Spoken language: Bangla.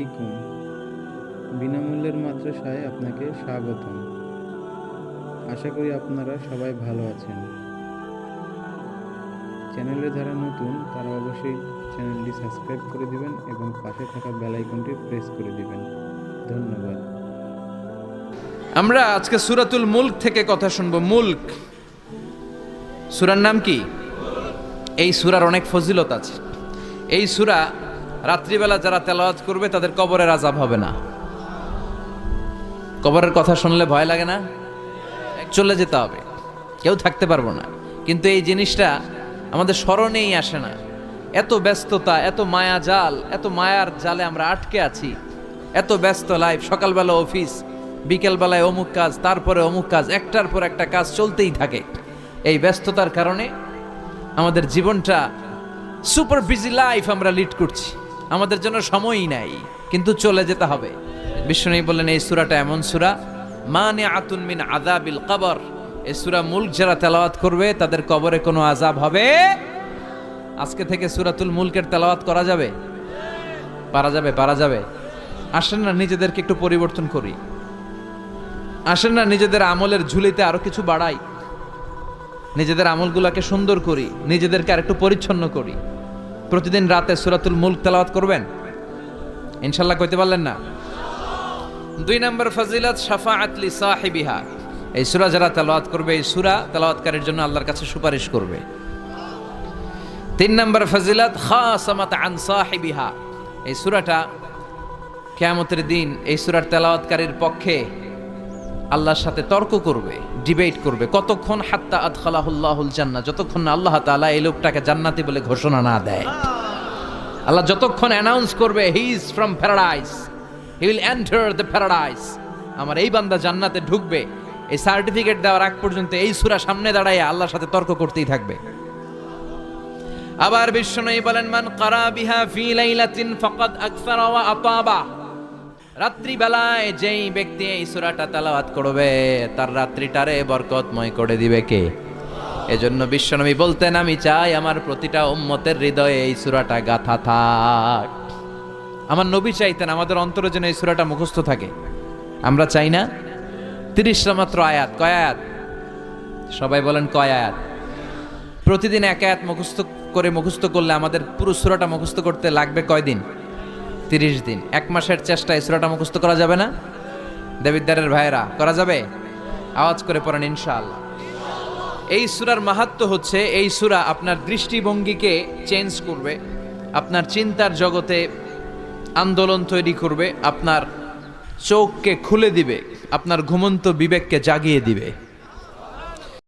আলাইকুম। বিনামূল্যের মাদ্রাসায় আপনাকে স্বাগতম। আশা করি আপনারা সবাই ভালো আছেন। চ্যানেলে যারা নতুন তারা অবশ্যই চ্যানেলটি সাবস্ক্রাইব করে দিবেন এবং পাশে থাকা বেল আইকনটি প্রেস করে দিবেন। ধন্যবাদ। আমরা আজকে সূরাতুল মুলক থেকে কথা শুনবো। মুলক সূরার নাম কি? এই সূরার অনেক ফজিলত আছে। এই সূরা রাত্রিবেলা যারা তেলাওয়াত করবে তাদের কবরের আযাব হবে না। কবরের কথা শুনলে ভয় লাগে না? চলে যেতে হবে, কেউ থাকতে পারবো না, কিন্তু এই জিনিসটা আমাদের স্মরণেই আসে না। এত ব্যস্ততা, এত মায়া জাল, এত মায়ার জালে আমরা আটকে আছি। এত ব্যস্ত লাইফ, সকালবেলা অফিস, বিকেলবেলায় অমুক কাজ, তারপরে অমুক কাজ, একটার পর একটা কাজ চলতেই থাকে। এই ব্যস্ততার কারণে আমাদের জীবনটা সুপার বিজি লাইফ আমরা লিড করছি, আমাদের জন্য সময়ই নাই, কিন্তু চলে যেতে হবে। বিশ্বনবী বললেন এই সূরাটা এমন সূরা মানিআতুন মিন আযাবিল কবর। এই সূরা মুলক যারা তেলাওয়াত করবে তাদের কবরে কোনো আযাব হবে। আজকে থেকে সূরাতুল মুলকের তেলাওয়াত করা যাবে? পারা যাবে। আসেন না নিজেদেরকে একটু পরিবর্তন করি, আসেন না নিজেদের আমলের ঝুলিতে আরো কিছু বাড়াই, নিজেদের আমলগুলোকে সুন্দর করি, নিজেদেরকে আরেকটু পরিচ্ছন্ন করি। প্রতিদিন রাতে সূরাতুল মুলক তেলাওয়াত করবেন ইনশাআল্লাহ। কইতে পারলেন না? 2 নম্বর ফজিলত শাফাআত লি সাহিবিহা। এই সূরা যারা তেলাওয়াত করবে, এই সূরা তেলাওয়াতকারীর জন্য আল্লাহর কাছে সুপারিশ করবে। 3 নম্বর ফজিলত খাসামাত আন সাহিবিহা। এই সূরাটা কিয়ামতের দিন এই সূরার তেলাওয়াতকারীর পক্ষে আল্লাহর সাথে তর্ক করবে, ডিবেট করবে। কতক্ষণ? হাত্তা আদখালাহুল্লাহুল জান্নাহ, যতক্ষণ না আল্লাহ তাআলা এই লোকটাকে জান্নাতি বলে ঘোষণা না দেয়। আল্লাহ যতক্ষণ অ্যানাউন্স করবে he is from paradise, he will enter the paradise, আমার এই বান্দা জান্নাতে ঢুকবে, এই সার্টিফিকেট দেওয়ার আগ পর্যন্ত এই সূরা সামনে দাঁড়ায় আল্লাহর সাথে তর্ক করতেই থাকবে। আবার বিশ্বনবী বলেন মান ক্বারা বিহা ফি লাইলাতিন ফাকাদ আকসারা ওয়া আতাবা। রাত্রিবেলায় যেই ব্যক্তি এই সূরাটা তেলাওয়াত করবে তার রাত্রিটারে বরকতময় করে দিবে কে? এজন্য বিশ্বনবী বলতেন আমি চাই আমার প্রতিটা উম্মতের হৃদয়ে এই সূরাটা গাথা থাক। আমার নবী চাইতেন আমাদের অন্তরে যেন এই সূরাটা মুখস্থ থাকে। আমরা চাই না? 30টা মাত্র আয়াত। কয় আয়াত? সবাই বলেন কয় আয়াত? প্রতিদিন এক আয়াত মুখস্থ করলে আমাদের পুরো সূরাটা মুখস্থ করতে লাগবে কয় দিন? 30 দিন। 1 মাসের চেষ্টা এই সূরাটা মুখস্থ করা যাবে না? দেবিদ্দারের ভাইয়েরা করা যাবে? আওয়াজ করে পড়েন ইনশাআল্লাহ। এই সূরার মাহাত্ম্য হচ্ছে এই সূরা আপনার দৃষ্টিভঙ্গিকে চেঞ্জ করবে, আপনার চিন্তার জগতে আন্দোলন তৈরি করবে, আপনার চোখকে খুলে দিবে, আপনার ঘুমন্ত বিবেককে জাগিয়ে দিবে।